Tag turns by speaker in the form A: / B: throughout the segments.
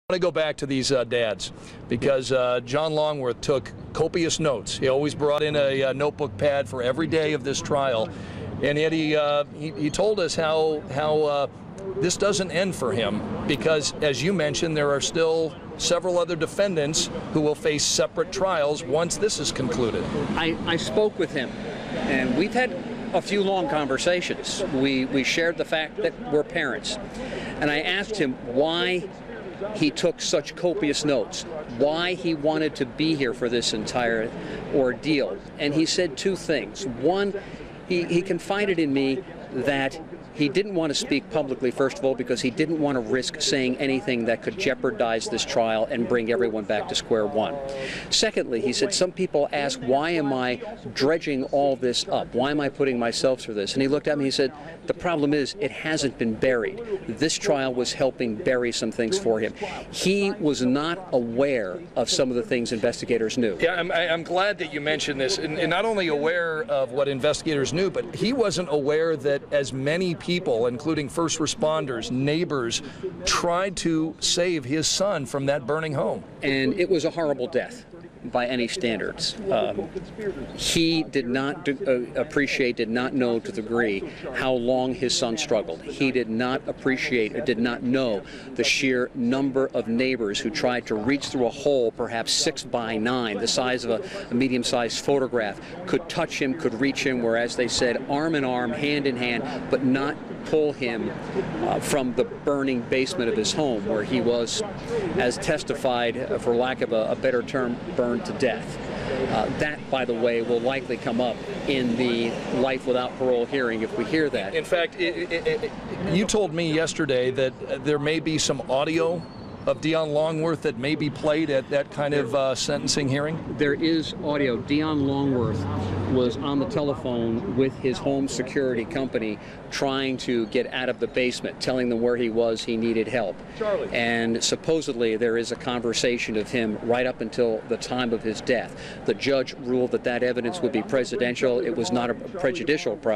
A: I want to go back to these dads because John Longworth took copious notes. He always brought in a notebook pad for every day of this trial, and yet he told us how this doesn't end for him because, as you mentioned, there are still several other defendants who will face separate trials once this is concluded.
B: I spoke with him, and we've had a few long conversations. We shared the fact that we're parents, and I asked him why he took such copious notes, why he wanted to be here for this entire ordeal. And he said two things. One, he confided in me that he didn't want to speak publicly, first of all, because he didn't want to risk saying anything that could jeopardize this trial and bring everyone back to square one. Secondly, he said, some people ask, why am I dredging all this up? Why am I putting myself through this? And he looked at me and he said, the problem is it hasn't been buried. This trial was helping bury some things for him. He was not aware of some of the things investigators knew.
A: Yeah, I'm glad that you mentioned this, and not only aware of what investigators knew, but he wasn't aware that as many people, including first responders, neighbors, tried to save his son from that burning home.
B: And it was a horrible death by any standards. He did not appreciate, did not know to the degree how long his son struggled. He did not appreciate or did not know the sheer number of neighbors who tried to reach through a hole, perhaps 6 by 9, the size of a medium-sized photograph, could touch him, could reach him, whereas they said arm in arm, hand in hand, but not pull him from the burning basement of his home, where he was, as testified, for lack of a better term, burned to death. That, by the way, will likely come up in the life without parole hearing if we hear that.
A: In fact, you told me yesterday that there may be some audio of Dion Longworth that may be played at that kind of sentencing hearing?
B: There is audio. Dion Longworth was on the telephone with his home security company trying to get out of the basement, telling them where he was, he needed help.
A: Charlie.
B: And supposedly there is a conversation of him right up until the time of his death. The judge ruled that that evidence would be prejudicial. It was not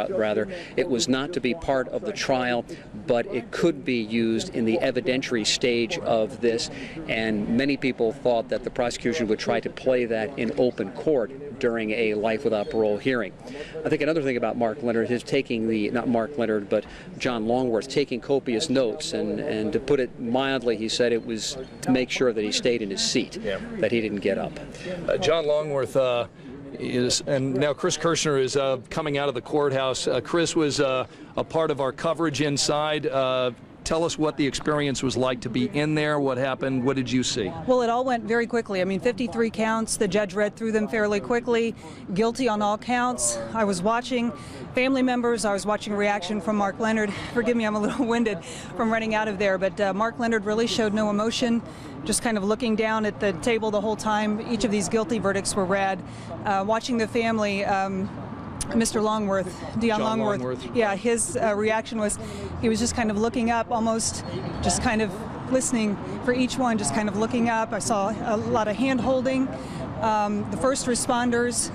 B: rather. It was not to be part of the trial, but it could be used in the evidentiary stage of this, and many people thought that the prosecution would try to play that in open court during a life without parole hearing. I think another thing about Mark Leonard is taking not Mark Leonard, but John Longworth, taking copious notes, and to put it mildly, he said it was to make sure that he stayed in his seat, that he didn't get up.
A: John Longworth and now Chris Kirshner is coming out of the courthouse. Chris was a part of our coverage inside. Tell us what the experience was like to be in there. What happened? What did you see?
C: Well, it all went very quickly. I mean, 53 counts. The judge read through them fairly quickly. Guilty on all counts. I was watching family members. I was watching reaction from Mark Leonard. Forgive me, I'm a little winded from running out of there. But Mark Leonard really showed no emotion, just kind of looking down at the table the whole time. Each of these guilty verdicts were read. Watching the family, Mr. Longworth, Dion Longworth, yeah, his reaction was he was just kind of looking up, almost just kind of listening for each one, just kind of looking up. I saw a lot of hand holding. The first responders,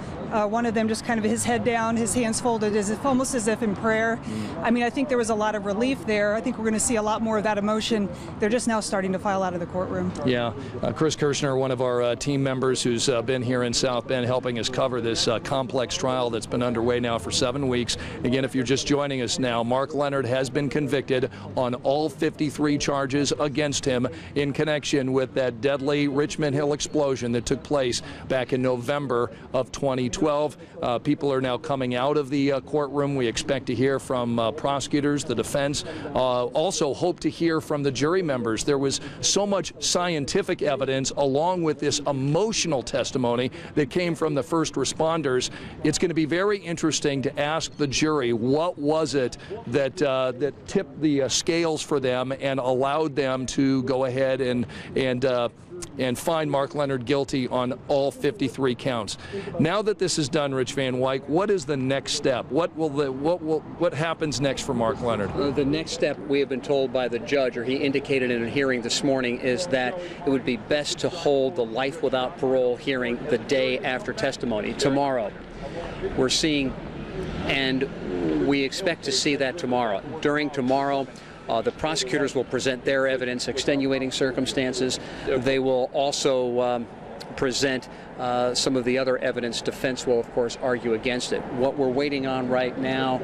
C: one of them just kind of his head down, his hands folded, almost as if in prayer. I mean, I think there was a lot of relief there. I think we're going to see a lot more of that emotion. They're just now starting to file out of the courtroom.
A: Yeah. Chris Kirshner, one of our team members who's been here in South Bend helping us cover this complex trial that's been underway now for 7 weeks. Again, if you're just joining us now, Mark Leonard has been convicted on all 53 charges against him in connection with that deadly Richmond Hill explosion that took place back in November of 2012. People are now coming out of the courtroom. We expect to hear from prosecutors, the defense. Also hope to hear from the jury members. There was so much scientific evidence along with this emotional testimony that came from the first responders. It's going to be very interesting to ask the jury what was it that tipped the scales for them and allowed them to go ahead and find Mark Leonard guilty on all 53 counts. Now that this is done, Rich Van Wyk, what is the next step? What happens next for Mark Leonard?
B: The next step, we have been told by the judge, or he indicated in a hearing this morning, is that it would be best to hold the life without parole hearing the day after testimony, tomorrow. We're seeing, and we expect to see that tomorrow. During tomorrow, The prosecutors will present their evidence, extenuating circumstances. They will also present some of the other evidence. Defense will, of course, argue against it. What we're waiting on right now